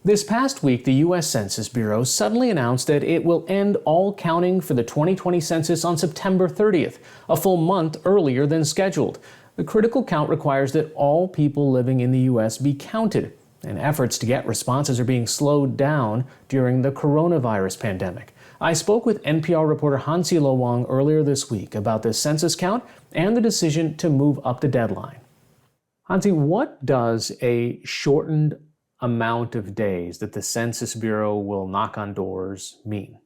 This past week, the U.S. Census Bureau suddenly announced that it will end all counting for the 2020 census on September 30th, a full month earlier than scheduled. The critical count requires that all people living in the U.S. be counted, and efforts to get responses are being slowed down during the coronavirus pandemic. I spoke with NPR reporter Hansi Lo Wang earlier this week about the census count and the decision to move up the deadline. Hansi, what does a shortened amount of days that the Census Bureau will knock on doors mean?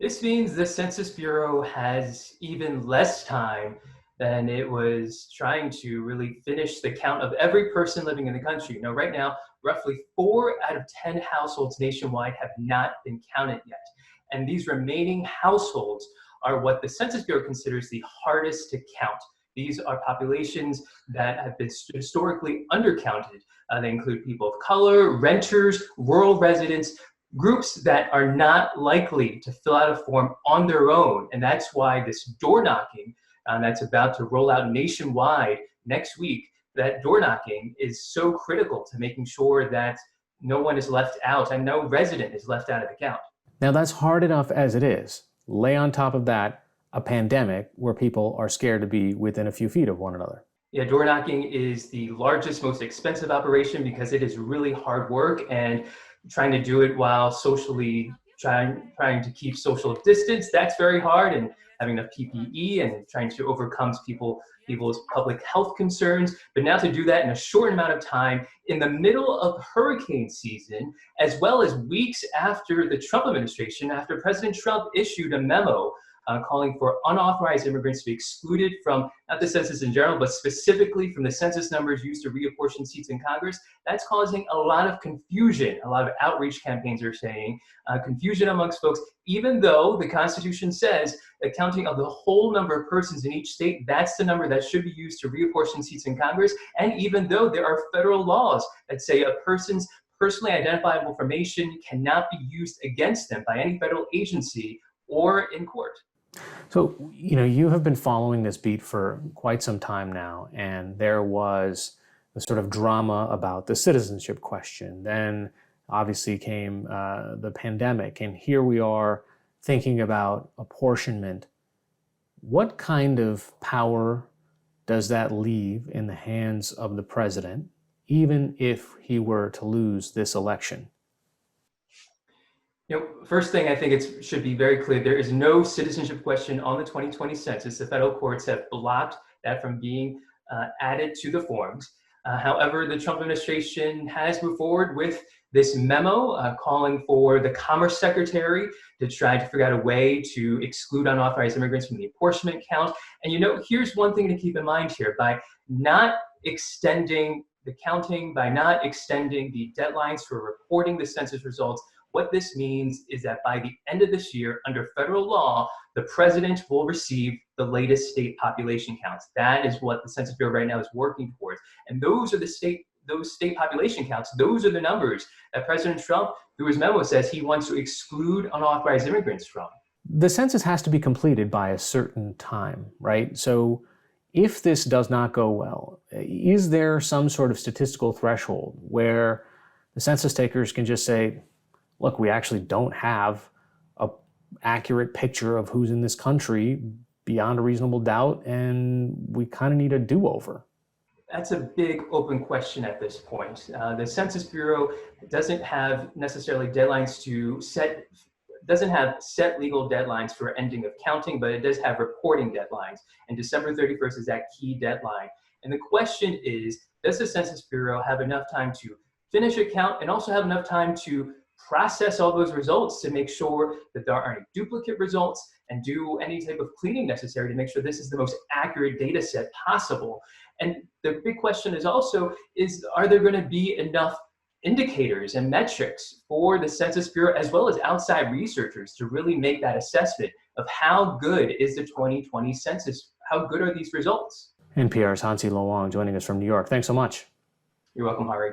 This means the Census Bureau has even less time than it was trying to really finish the count of every person living in the country. Now, right now, roughly 4 out of 10 households nationwide have not been counted yet. And these remaining households are what the Census Bureau considers the hardest to count. These are populations that have been historically undercounted. They include people of color, renters, rural residents, groups that are not likely to fill out a form on their own. And that's why this door knocking that's about to roll out nationwide next week, that door knocking is so critical to making sure that no one is left out and no resident is left out of the count. Now, that's hard enough as it is. Lay on top of that a pandemic where people are scared to be within a few feet of one another. Yeah, door knocking is the largest, most expensive operation because it is really hard work, and trying to do it while socially trying to keep social distance, that's very hard, and having enough PPE and trying to overcome people's public health concerns. But now to do that in a short amount of time in the middle of hurricane season, as well as weeks after the Trump administration, after President Trump issued a memo calling for unauthorized immigrants to be excluded from not the census in general, but specifically from the census numbers used to reapportion seats in Congress, that's causing a lot of confusion. A lot of outreach campaigns are saying confusion amongst folks, even though the Constitution says the counting of the whole number of persons in each state, that's the number that should be used to reapportion seats in Congress. And even though there are federal laws that say a person's personally identifiable information cannot be used against them by any federal agency or in court. So, you have been following this beat for quite some time now, and there was the sort of drama about the citizenship question. Then obviously came the pandemic, and here we are thinking about apportionment. What kind of power does that leave in the hands of the president, even if he were to lose this election? First thing I think it should be very clear, there is no citizenship question on the 2020 census. The federal courts have blocked that from being added to the forms. However, the Trump administration has moved forward with this memo calling for the Commerce Secretary to try to figure out a way to exclude unauthorized immigrants from the apportionment count. And here's one thing to keep in mind here. By not extending the counting, by not extending the deadlines for reporting the census results, what this means is that by the end of this year, under federal law, the president will receive the latest state population counts. That is what the Census Bureau right now is working towards. And those state population counts, those are the numbers that President Trump, through his memo, says he wants to exclude unauthorized immigrants from. The census has to be completed by a certain time, right? So if this does not go well, is there some sort of statistical threshold where the census takers can just say, look, we actually don't have an accurate picture of who's in this country beyond a reasonable doubt, and we kind of need a do-over? That's a big open question at this point. The Census Bureau doesn't have necessarily deadlines doesn't have set legal deadlines for ending of counting, but it does have reporting deadlines. And December 31st is that key deadline. And the question is, does the Census Bureau have enough time to finish a count and also have enough time to process all those results to make sure that there aren't any duplicate results and do any type of cleaning necessary to make sure this is the most accurate data set possible? And the big question is also, are there going to be enough indicators and metrics for the Census Bureau as well as outside researchers to really make that assessment of how good is the 2020 census? How good are these results? NPR's Hansi Lo Wang joining us from New York. Thanks so much. You're welcome, Hari.